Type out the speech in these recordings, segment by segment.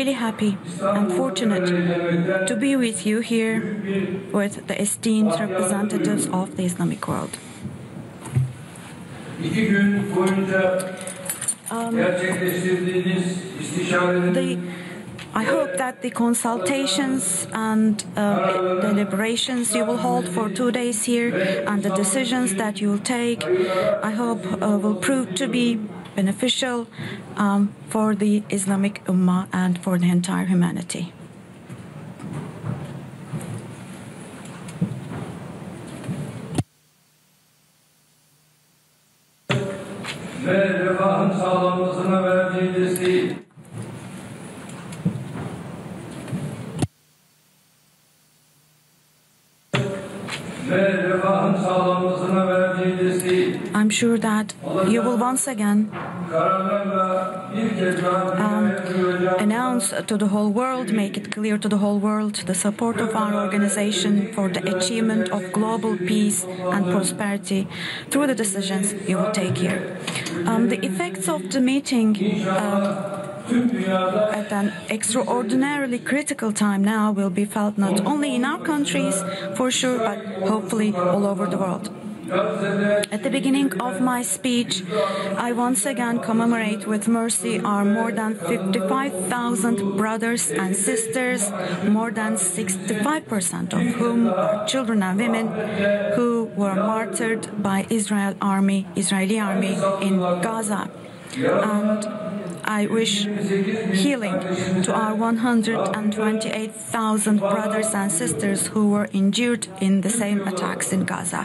really happy and fortunate to be with you here with the esteemed representatives of the Islamic world. I hope that the consultations and deliberations you will hold for 2 days here and the decisions that you will take, I hope will prove to be beneficial for the Islamic Ummah and for the entire humanity. I'm sure that you will once again announce to the whole world, make it clear to the whole world, the support of our organization for the achievement of global peace and prosperity through the decisions you will take here. The effects of the meeting at an extraordinarily critical time now will be felt not only in our countries, for sure, but hopefully all over the world. At the beginning of my speech, I once again commemorate with mercy our more than 55,000 brothers and sisters, more than 65% of whom are children and women, who were martyred by Israeli army in Gaza. And I wish healing to our 128,000 brothers and sisters who were injured in the same attacks in Gaza.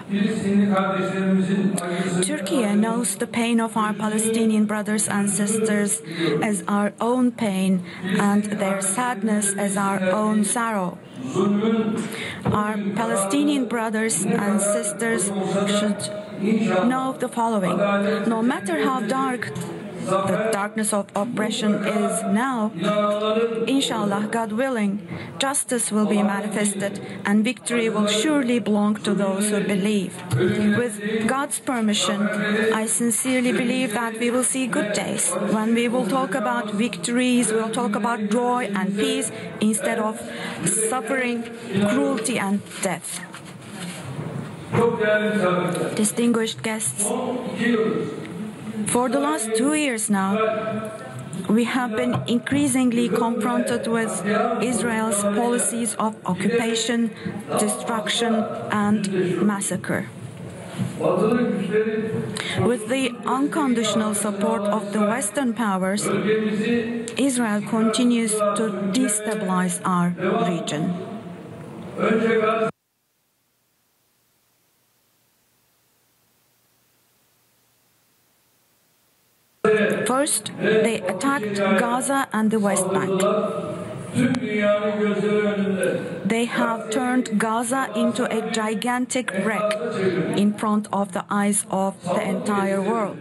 Turkey knows the pain of our Palestinian brothers and sisters as our own pain and their sadness as our own sorrow. Our Palestinian brothers and sisters should know the following: no matter how dark the darkness of oppression is now, inshallah, God willing, justice will be manifested and victory will surely belong to those who believe. With God's permission, I sincerely believe that we will see good days when we will talk about victories, we'll talk about joy and peace instead of suffering, cruelty and death. Distinguished guests, for the last 2 years now, we have been increasingly confronted with Israel's policies of occupation, destruction, and massacre. With the unconditional support of the Western powers, Israel continues to destabilize our region. First, they attacked Gaza and the West Bank. They have turned Gaza into a gigantic wreck in front of the eyes of the entire world.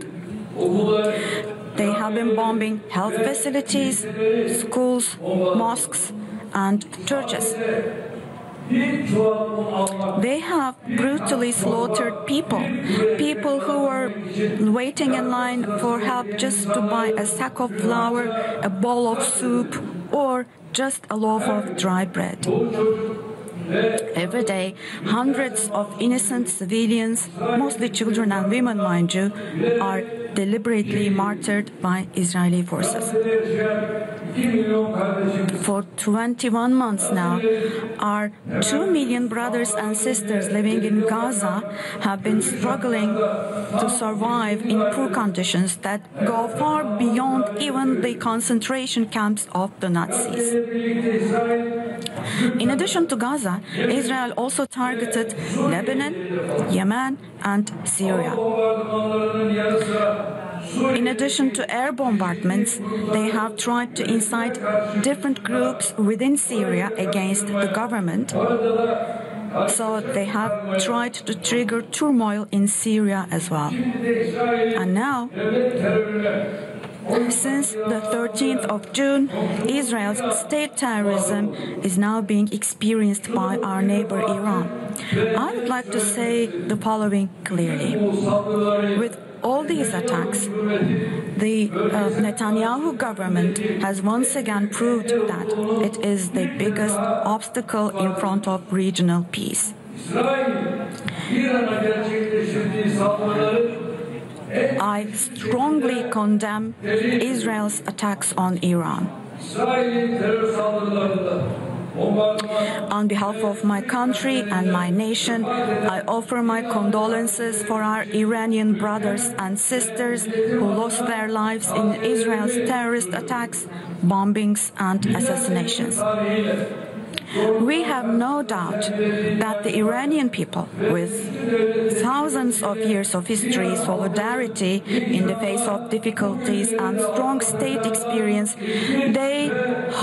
They have been bombing health facilities, schools, mosques, and churches. They have brutally slaughtered people who were waiting in line for help just to buy a sack of flour, a bowl of soup, or just a loaf of dry bread. Every day, hundreds of innocent civilians, mostly children and women, mind you, are deliberately martyred by Israeli forces. For 21 months now, our 2 million brothers and sisters living in Gaza have been struggling to survive in poor conditions that go far beyond even the concentration camps of the Nazis. In addition to Gaza, Israel also targeted Lebanon, Yemen, and Syria. In addition to air bombardments, they have tried to incite different groups within Syria against the government. So they have tried to trigger turmoil in Syria as well. And now, since the 13th of June, Israel's state terrorism is now being experienced by our neighbor Iran. I would like to say the following clearly. With all these attacks, the Netanyahu government has once again proved that it is the biggest obstacle in front of regional peace. I strongly condemn Israel's attacks on Iran. On behalf of my country and my nation, I offer my condolences for our Iranian brothers and sisters who lost their lives in Israel's terrorist attacks, bombings, and assassinations. We have no doubt that the Iranian people, with thousands of years of history, solidarity in the face of difficulties, and strong state experience, they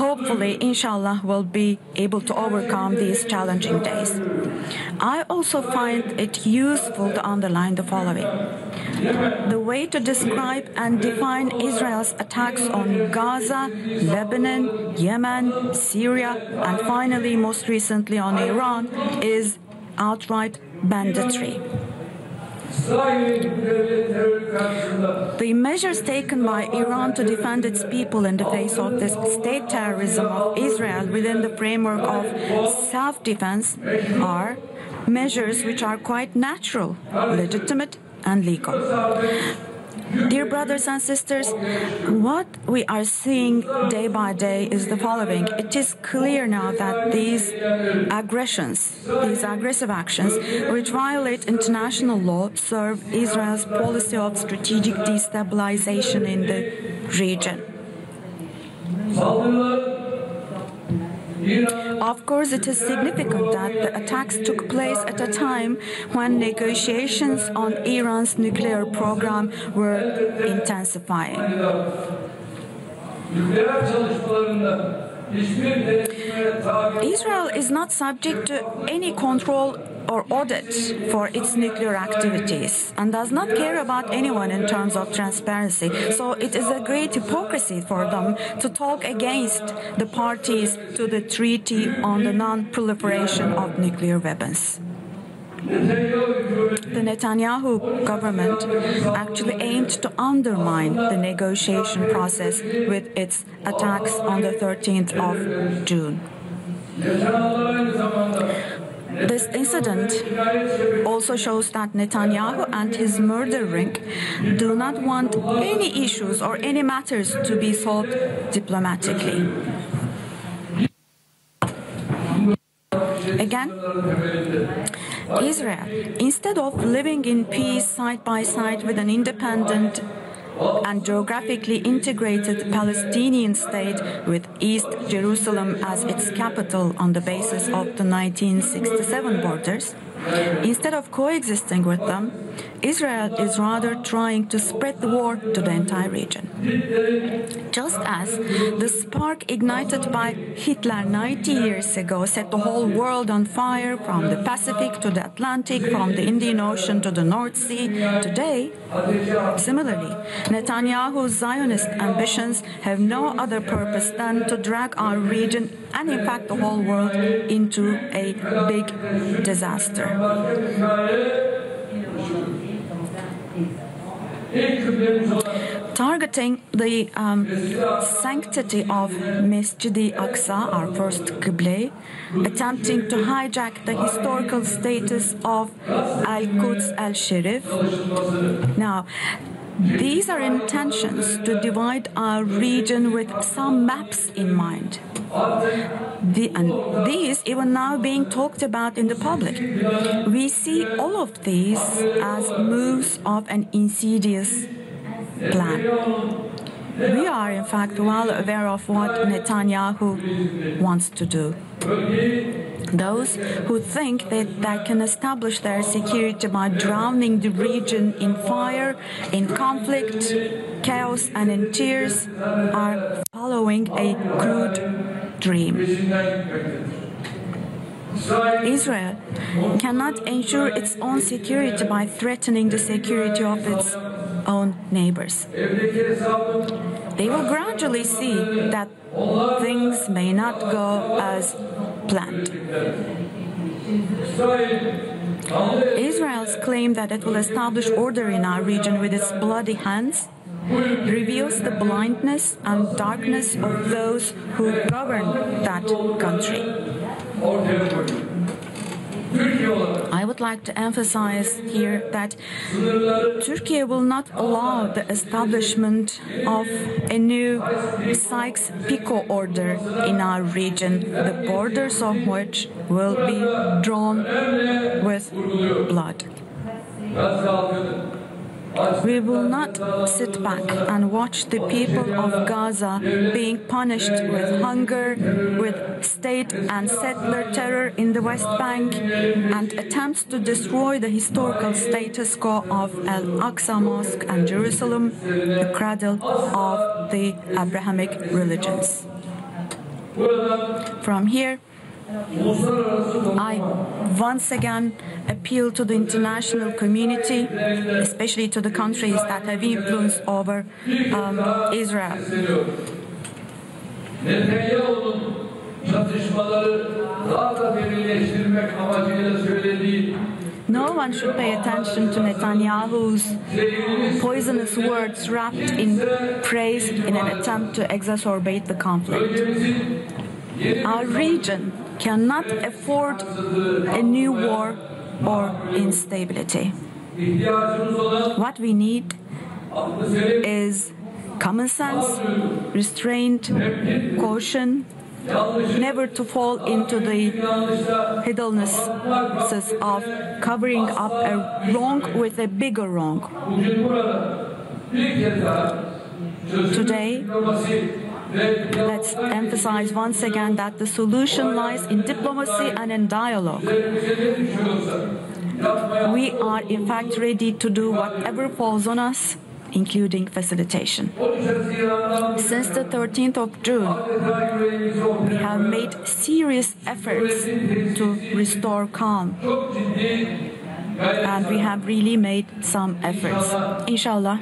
hopefully, inshallah, will be able to overcome these challenging days. I also find it useful to underline the following. The way to describe and define Israel's attacks on Gaza, Lebanon, Yemen, Syria, and finally, most recently on Iran, is outright banditry. The measures taken by Iran to defend its people in the face of this state terrorism of Israel within the framework of self-defense are measures which are quite natural, legitimate, and legal. Dear brothers and sisters, what we are seeing day by day is the following. It is clear now that these aggressions, these aggressive actions, which violate international law, serve Israel's policy of strategic destabilization in the region. Of course, it is significant that the attacks took place at a time when negotiations on Iran's nuclear program were intensifying. Israel is not subject to any control or audit for its nuclear activities and does not care about anyone in terms of transparency. So it is a great hypocrisy for them to talk against the parties to the Treaty on the Non-Proliferation of Nuclear Weapons. The Netanyahu government actually aimed to undermine the negotiation process with its attacks on the 13th of June. This incident also shows that Netanyahu and his murder ring do not want any issues or any matters to be solved diplomatically. Again, Israel, instead of living in peace side by side with an independent and geographically integrated Palestinian state with East Jerusalem as its capital on the basis of the 1967 borders, instead of coexisting with them, Israel is rather trying to spread the war to the entire region. Just as the spark ignited by Hitler 90 years ago set the whole world on fire from the Pacific to the Atlantic, from the Indian Ocean to the North Sea, today, similarly, Netanyahu's Zionist ambitions have no other purpose than to drag our region and in fact the whole world into a big disaster. Targeting the sanctity of Masjid-i-Aqsa, our first Qibla, attempting to hijack the historical status of Al-Quds al-Sharif. Now, these are intentions to divide our region with some maps in mind. And these even now being talked about in the public. We see all of these as moves of an insidious plan. We are, in fact, well aware of what Netanyahu wants to do. Those who think that they can establish their security by drowning the region in fire, in conflict, chaos, and in tears are following a crude dream. Israel cannot ensure its own security by threatening the security of its own neighbors. They will gradually see that things may not go as planned. Israel's claim that it will establish order in our region with its bloody hands reveals the blindness and darkness of those who govern that country. I would like to emphasize here that Turkey will not allow the establishment of a new Sykes-Picot order in our region, the borders of which will be drawn with blood. We will not sit back and watch the people of Gaza being punished with hunger, with state and settler terror in the West Bank, and attempts to destroy the historical status quo of Al-Aqsa Mosque and Jerusalem, the cradle of the Abrahamic religions. From here, I once again appeal to the international community, especially to the countries that have influence over Israel. No one should pay attention to Netanyahu's poisonous words wrapped in praise in an attempt to exacerbate the conflict. Our region cannot afford a new war or instability. What we need is common sense, restraint, caution, never to fall into the hiddlenesses of covering up a wrong with a bigger wrong. Today, let's emphasize once again that the solution lies in diplomacy and in dialogue. We are in fact ready to do whatever falls on us, including facilitation. Since the 13th of June, we have made serious efforts to restore calm. And we have really made some efforts. Inshallah,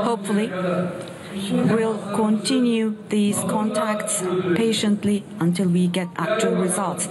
hopefully, we'll continue these contacts patiently until we get actual results.